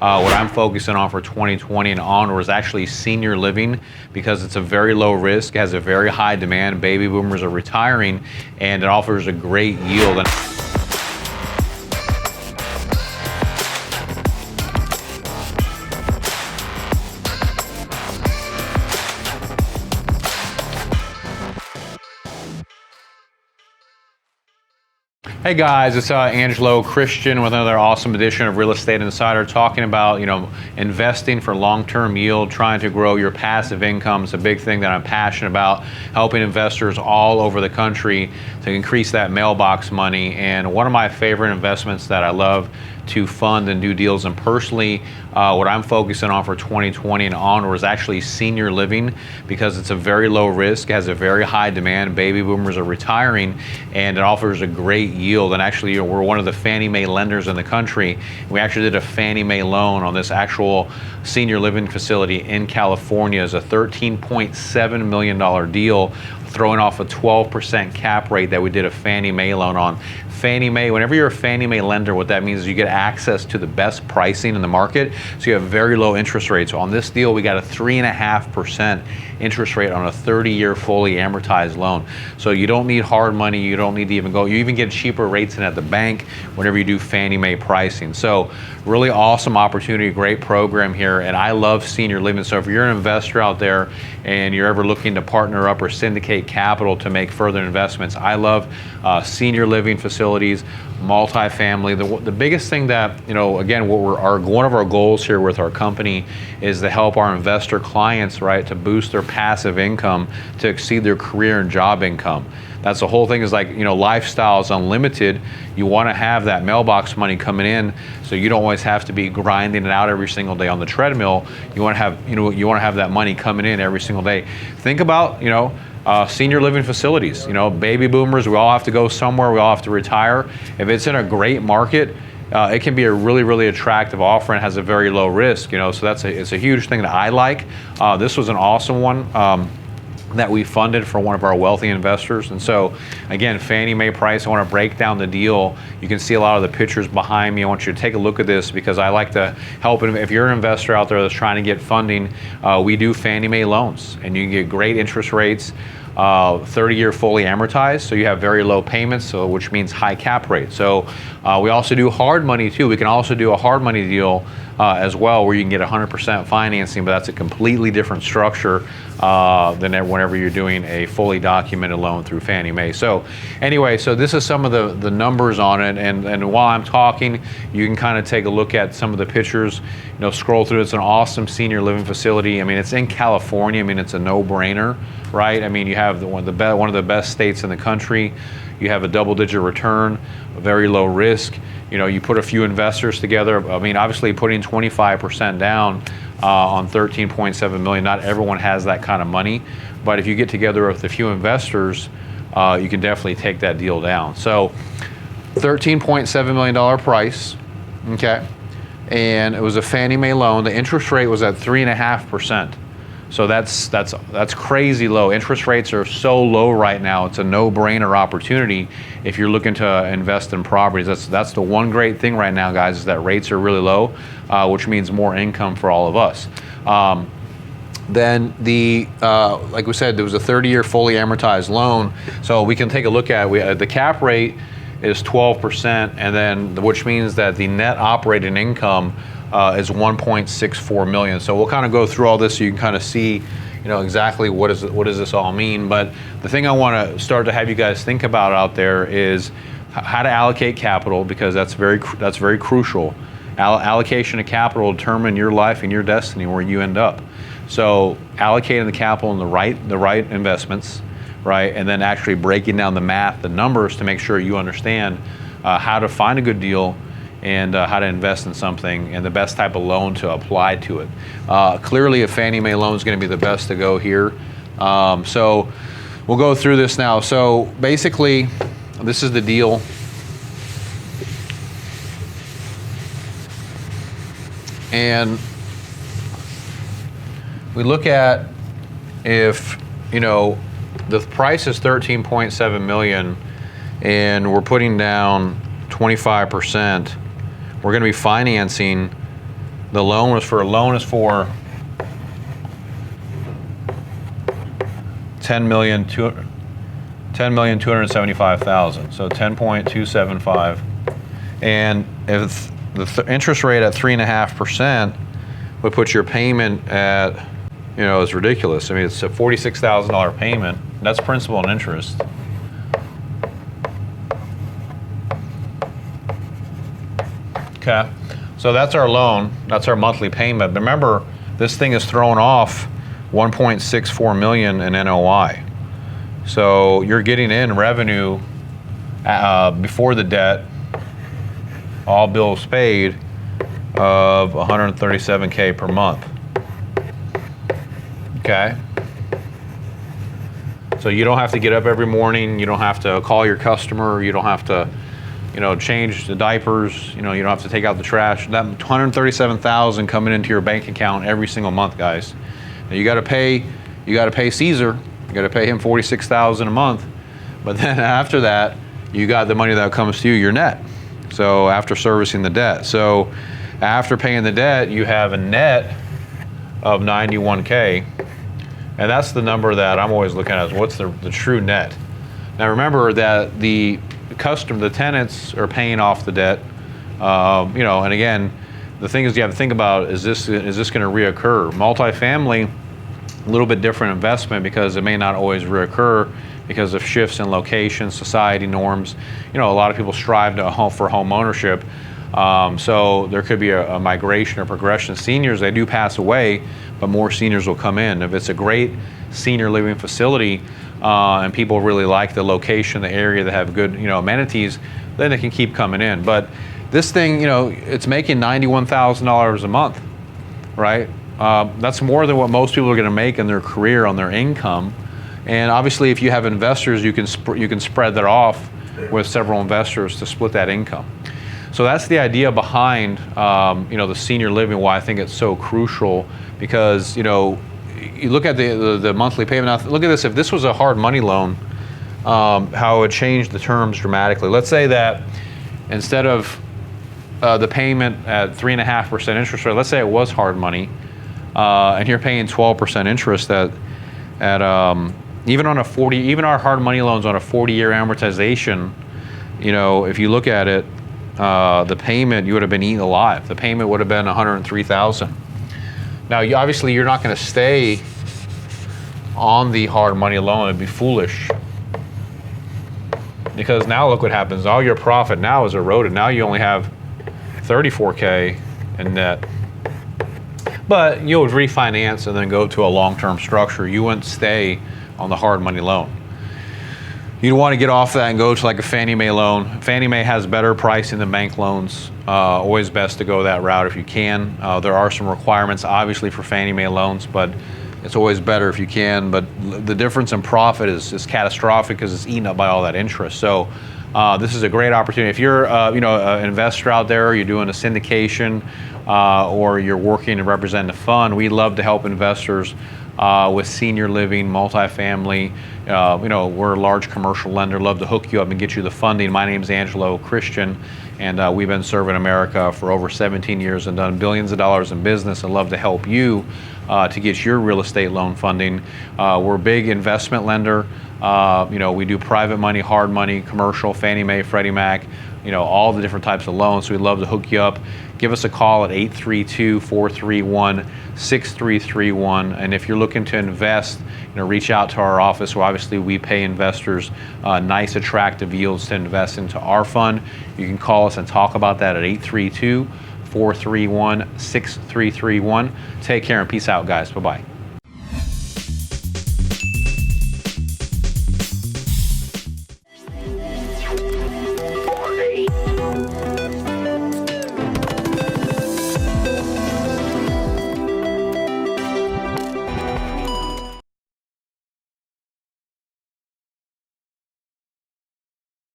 What I'm focusing on for 2020 and onward is actually senior living, because it's a very low risk, has a very high demand. Baby boomers are retiring, and it offers a great yield. Hey guys, it's Angelo Christian with another awesome edition of Real Estate Insider, talking about, investing for long-term yield, trying to grow your passive income. It's a big thing that I'm passionate about, helping investors all over the country to increase that mailbox money. And one of my favorite investments that I love to fund and do deals, and personally what I'm focusing on for 2020 and onward is actually senior living, because it's a very low risk, has a very high demand. Baby boomers are retiring, and it offers a great yield. And actually, we're one of the Fannie Mae lenders in the country. We actually did a Fannie Mae loan on this actual senior living facility in California. It's a $13.7 million deal, throwing off a 12% cap rate that we did a Fannie Mae loan on. Fannie Mae, whenever you're a Fannie Mae lender, what that means is you get access to the best pricing in the market, so you have very low interest rates. So on this deal, we got a 3.5% interest rate on a 30-year fully amortized loan. So you don't need hard money, you don't need to even go, you even get cheaper rates than at the bank whenever you do Fannie Mae pricing. So really awesome opportunity, great program here, and I love senior living. So if you're an investor out there and you're ever looking to partner up or syndicate capital to make further investments, I love senior living facilities, multifamily. The biggest thing that, again, one of our goals here with our company is to help our investor clients, right, to boost their passive income to exceed their career and job income. That's the whole thing, is like, lifestyle is unlimited. You want to have that mailbox money coming in, so you don't always have to be grinding it out every single day on the treadmill. You want to have, you want to have that money coming in every single day. Think about, senior living facilities. Baby boomers, we all have to go somewhere, we all have to retire. If it's in a great market, it can be a really, really attractive offer and has a very low risk. So it's a huge thing that I like. This was an awesome one that we funded for one of our wealthy investors. And so again, Fannie Mae price, I want to break down the deal. You can see a lot of the pictures behind me. I want you to take a look at this, because I like to help. If you're an investor out there that's trying to get funding, we do Fannie Mae loans, and you can get great interest rates, 30-year fully amortized, so you have very low payments, which means high cap rate. So we also do hard money too. We can also do a hard money deal as well, where you can get 100% financing, but that's a completely different structure than whenever you're doing a fully documented loan through Fannie Mae. So anyway, so this is some of the numbers on it, and while I'm talking, you can kind of take a look at some of the pictures, scroll through. It's an awesome senior living facility. I mean, it's in California. I mean, it's a no-brainer, right? I mean, you have one of the best states in the country. You have a double-digit return, a very low risk. You put a few investors together. I mean, obviously putting 25% down on $13.7 million, not everyone has that kind of money, but if you get together with a few investors, you can definitely take that deal down. So $13.7 million price, okay, and it was a Fannie Mae loan. The interest rate was at 3.5%. So that's crazy low. Interest rates are so low right now. It's a no-brainer opportunity if you're looking to invest in properties. That's the one great thing right now, guys, is that rates are really low, which means more income for all of us. Then like we said, there was a 30-year fully amortized loan. So we can take a look at the cap rate is 12%, and then which means that the net operating income is 1.64 million. So we'll kind of go through all this so you can kind of see, exactly what does this all mean. But the thing I want to start to have you guys think about out there is how to allocate capital, because that's very crucial. Allocation of capital will determine your life and your destiny, where you end up. So allocating the capital in the right investments, right, and then actually breaking down the math, the numbers, to make sure you understand how to find a good deal, and how to invest in something, and the best type of loan to apply to it. Clearly, a Fannie Mae loan is going to be the best to go here. So we'll go through this now. So basically, this is the deal. And we look at, if, the price is 13.7 million, and we're putting down 25%, we're going to be financing The loan is for $10,275,000. So 10.275, and if the interest rate at 3.5% would put your payment at, it's ridiculous. I mean, it's a $46,000 payment. That's principal and interest. Okay, so that's our loan. That's our monthly payment. But remember, this thing is throwing off $1.64 million in NOI. So you're getting in revenue before the debt, all bills paid, of $137K per month. Okay. So you don't have to get up every morning. You don't have to call your customer. You don't have to, change the diapers. You don't have to take out the trash. That $137,000 coming into your bank account every single month, guys. Now you got to pay Caesar. You got to pay him $46,000 a month. But then after that, you got the money that comes to you, your net. So after servicing the debt. So after paying the debt, you have a net of $91K. And that's the number that I'm always looking at, is what's the true net. Now remember that the tenants are paying off the debt. And again, the thing is you have to think about, is this going to reoccur? Multifamily, a little bit different investment because it may not always reoccur because of shifts in location, society norms. A lot of people strive for home ownership. So there could be a migration or progression. Seniors, they do pass away, but more seniors will come in. If it's a great senior living facility and people really like the location, the area, that have good amenities, then they can keep coming in. But this thing, it's making $91,000 a month, right? That's more than what most people are going to make in their career on their income. And obviously, if you have investors, you can spread that off with several investors to split that income. So that's the idea behind the senior living. Why I think it's so crucial, because you look at the monthly payment. Now look at this. If this was a hard money loan, how it would change the terms dramatically. Let's say that instead of the payment at 3.5% interest rate, let's say it was hard money, and you're paying 12% interest at even on a 40, even our hard money loans on a 40-year amortization. If you look at it, the payment, you would have been eaten alive. The payment would have been $103,000. Now, obviously, you're not going to stay on the hard money loan. It'd be foolish, because now look what happens. All your profit now is eroded. Now you only have $34K in net. But you would refinance and then go to a long-term structure. You wouldn't stay on the hard money loan. You'd want to get off that and go to like a Fannie Mae loan. Fannie Mae has better pricing than bank loans. Always best to go that route if you can. There are some requirements, obviously, for Fannie Mae loans, but it's always better if you can. But the difference in profit is catastrophic because it's eaten up by all that interest. So this is a great opportunity. If you're an investor out there, you're doing a syndication, or you're working to represent a fund, we love to help investors with senior living, multifamily. We're a large commercial lender. Love to hook you up and get you the funding. My name's Angelo Christian, and we've been serving America for over 17 years and done billions of dollars in business, and love to help you to get your real estate loan funding. We're a big investment lender. We do private money, hard money, commercial, Fannie Mae, Freddie Mac, all the different types of loans. So we'd love to hook you up. Give us a call at 832-431-6331. And if you're looking to invest, reach out to our office, where obviously we pay investors nice, attractive yields to invest into our fund. You can call us and talk about that at 832-431-6331. Take care and peace out, guys. Bye-bye.